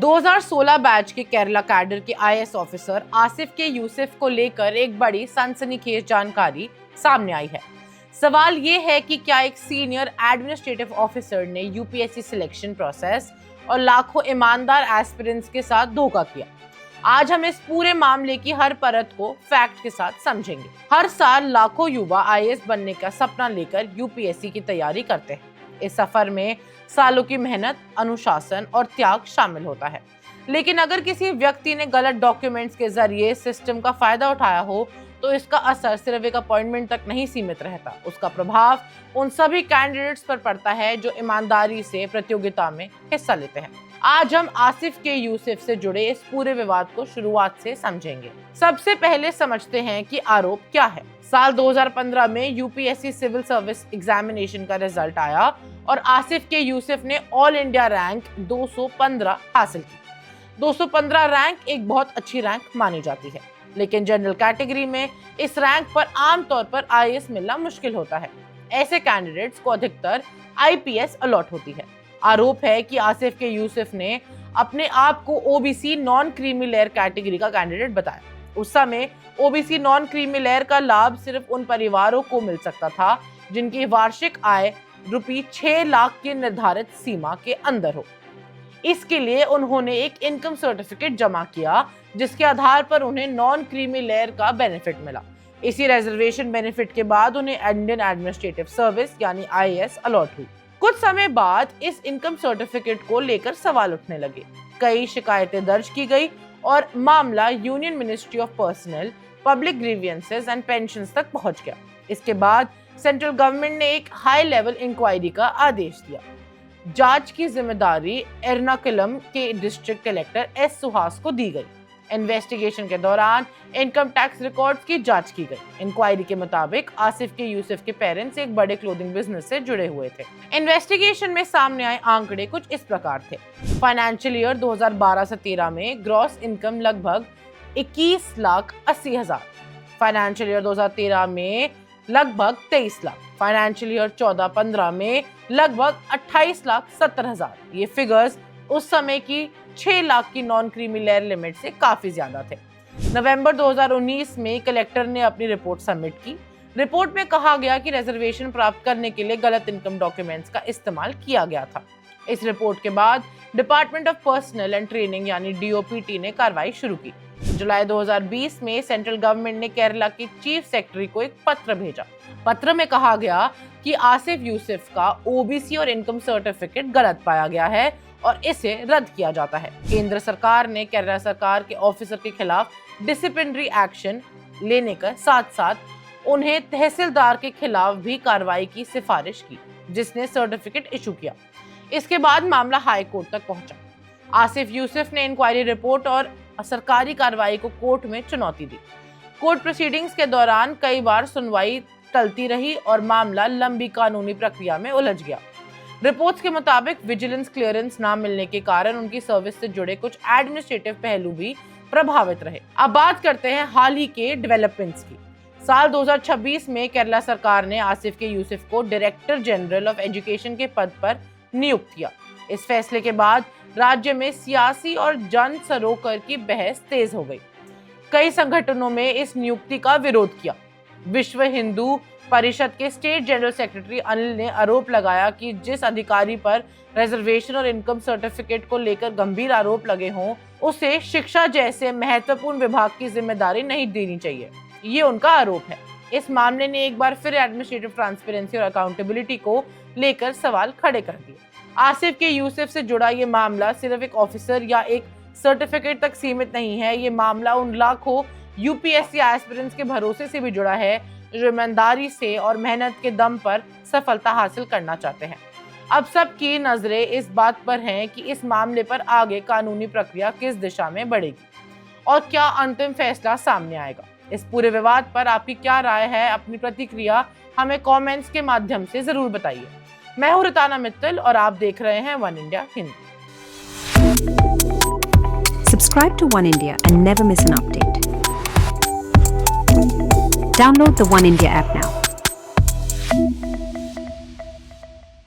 2016 batch के Kerala cadre के IAS officer Asif के यूसुफ को लेकर एक बड़ी सनसनीखेज जानकारी सामने आई है। सवाल ये है कि क्या एक सीनियर एडमिनिस्ट्रेटिव ऑफिसर ने यूपीएससी सिलेक्शन प्रोसेस और लाखों ईमानदार एस्पिरेंट्स के साथ धोखा किया। आज हम इस पूरे मामले की हर परत को फैक्ट के साथ समझेंगे। हर साल लाखों युवा आईएएस बनने का सपना लेकर यूपीएससी की तैयारी करते हैं। इस सफर में सालों की मेहनत, अनुशासन और त्याग शामिल होता है। लेकिन अगर किसी व्यक्ति ने गलत डॉक्यूमेंट्स के जरिए सिस्टम का फायदा उठाया हो तो इसका असर सिर्फ एक अपॉइंटमेंट तक नहीं सीमित रहता। उसका प्रभाव उन सभी कैंडिडेट्स पर पड़ता है जो ईमानदारी से प्रतियोगिता में हिस्सा लेते हैं। आज हम आसिफ के यूसुफ से जुड़े इस पूरे विवाद को शुरुआत से समझेंगे। सबसे पहले समझते हैं कि आरोप क्या है। साल 2015 में यूपीएससी सिविल सर्विस एग्जामिनेशन का रिजल्ट आया और आसिफ के यूसुफ ने ऑल इंडिया रैंक 215 हासिल की। 215 रैंक एक बहुत अच्छी रैंक मानी जाती है, लेकिन जनरल कैटेगरी में इस रैंक पर आमतौर पर आईएएस मिलना मुश्किल होता है। ऐसे कैंडिडेट्स को अधिकतर आईपीएस अलॉट होती है। आरोप है कि आसिफ के यूसुफ ने अपने आप को OBC non creamy layer category का कैंडिडेट बताया। उस समय ओबीसी नॉन क्रीमी लेयर का लाभ सिर्फ उन परिवारों को मिल सकता था जिनकी वार्षिक आय ₹6 लाख की निर्धारित सीमा के अंदर हो। इसके लिए उन्होंने एक इनकम सर्टिफिकेट जमा किया जिसके आधार पर उन्हें नॉन क्रीमी लेयर का बेनिफिट मिला। इसी रिजर्वेशन बेनिफिट के बाद उन्हें इंडियन एडमिनिस्ट्रेटिव सर्विस यानी आईएएस अलॉट हुई। कुछ समय बाद इस इनकम सर्टिफिकेट को लेकर सवाल उठने लगे। कई शिकायतें दर्ज की गई और मामला union ministry of personal, public grievances and pensions तक पहुंच गया। इसके बाद सेंट्रल गवर्नमेंट ने एक हाई लेवल इंक्वायरी का आदेश दिया। जांच की जिम्मेदारी एर्नाकुलम के डिस्ट्रिक्ट कलेक्टर एस सुहास को दी गई। इन्वेस्टिगेशन के दौरान इनकम टैक्स रिकॉर्ड्स की जांच की गई। इंक्वायरी के मुताबिक आसिफ के यूसुफ के पेरेंट्स एक बड़े क्लोथिंग बिजनेस से जुड़े हुए थे। इन्वेस्टिगेशन में सामने आए आंकड़े कुछ इस प्रकार थे। फाइनेंशियल ईयर 2012 से 13 में ग्रॉस इनकम लगभग 21,80,000। फाइनेंशियल ईयर 2013 में लगभग 23 लाख। फाइनेंशियल ईयर 14-15 में लगभग 28,70,000। ये फिगर्स उस समय की 6 लाख की नॉन क्रीमी लेयर लिमिट से काफी ज्यादा थे। नवंबर 2019 में कलेक्टर ने अपनी रिपोर्ट सबमिट की। रिपोर्ट में कहा गया कि रिजर्वेशन प्राप्त करने के लिए गलत इनकम डॉक्यूमेंट्स का इस्तेमाल किया गया था। इस रिपोर्ट के बाद department of personal and training यानी डीओपीटी ने कार्रवाई शुरू की। जुलाई 2020 में सेंट्रल गवर्नमेंट ने केरला के चीफ सेक्रेटरी को एक पत्र भेजा। पत्र में कहा गया कि आसिफ यूसुफ का ओबीसी और इनकम सर्टिफिकेट गलत पाया गया है और इसे रद्द किया जाता है। केंद्र सरकार ने केरला सरकार के ऑफिसर के खिलाफ डिसिप्लिनरी एक्शन लेने के साथ साथ उन्हें तहसीलदार के खिलाफ भी कार्रवाई की सिफारिश की, जिसने सर्टिफिकेट इशू किया। इसके बाद मामला हाई कोर्ट तक पहुंचा। आसिफ यूसुफ ने इंक्वायरी रिपोर्ट और सरकारी कार्रवाई को कोर्ट में चुनौती दी। कोर्ट प्रोसीडिंग्स के दौरान कई बार सुनवाई टलती रही और मामला लंबी कानूनी प्रक्रिया में उलझ गया। रिपोर्ट्स के मुताबिक विजिलेंस क्लियरेंस ना मिलने के कारण उनकी सर्विस से जुड़े कुछ एडमिनिस्ट्रेटिव पहलू भी प्रभावित रहे। अब बात करते हैं हाल ही के डेवलपमेंट्स की। साल 2026 में केरला सरकार ने आसिफ के यूसुफ को डायरेक्टर जनरल ऑफ एजुकेशन के पद पर नियुक्त किया। इस फैसले के बाद राज्य में सियासी और जन सरोकार की बहस तेज हो गई। कई संगठनों में इस नियुक्ति का विरोध किया। विश्व हिंदू परिषद के स्टेट जनरल सेक्रेटरी अनिल ने आरोप लगाया कि जिस अधिकारी पर रिजर्वेशन और इनकम सर्टिफिकेट को लेकर गंभीर आरोप लगे हों, उसे शिक्षा जैसे महत्वपूर्ण विभाग की जिम्मेदारी नहीं देनी चाहिए। ये उनका आरोप है। इस मामले ने एक बार फिर एडमिनिस्ट्रेटिव ट्रांसपेरेंसी और अकाउंटेबिलिटी को लेकर सवाल खड़े कर दिए। आसिफ के यूसुफ से जुड़ा ये मामला सिर्फ एक ऑफिसर या एक सर्टिफिकेट तक सीमित नहीं है। ये मामला उन लाखों यूपीएससी एस्पिरेंट्स के भरोसे से भी जुड़ा है जो ईमानदारी से और मेहनत के दम पर सफलता हासिल करना चाहते हैं। अब सबकी नजरें इस बात पर हैं कि इस मामले पर आगे कानूनी प्रक्रिया किस दिशा में बढ़ेगी और क्या अंतिम फैसला सामने आएगा। इस पूरे विवाद पर आपकी क्या राय है? अपनी प्रतिक्रिया हमें कमेंट्स के माध्यम से जरूर बताइए। मैं हूं रिताना मित्तल और आप देख रहे हैं one India Hindi. Subscribe to One India and never miss an update. Download the One India app now.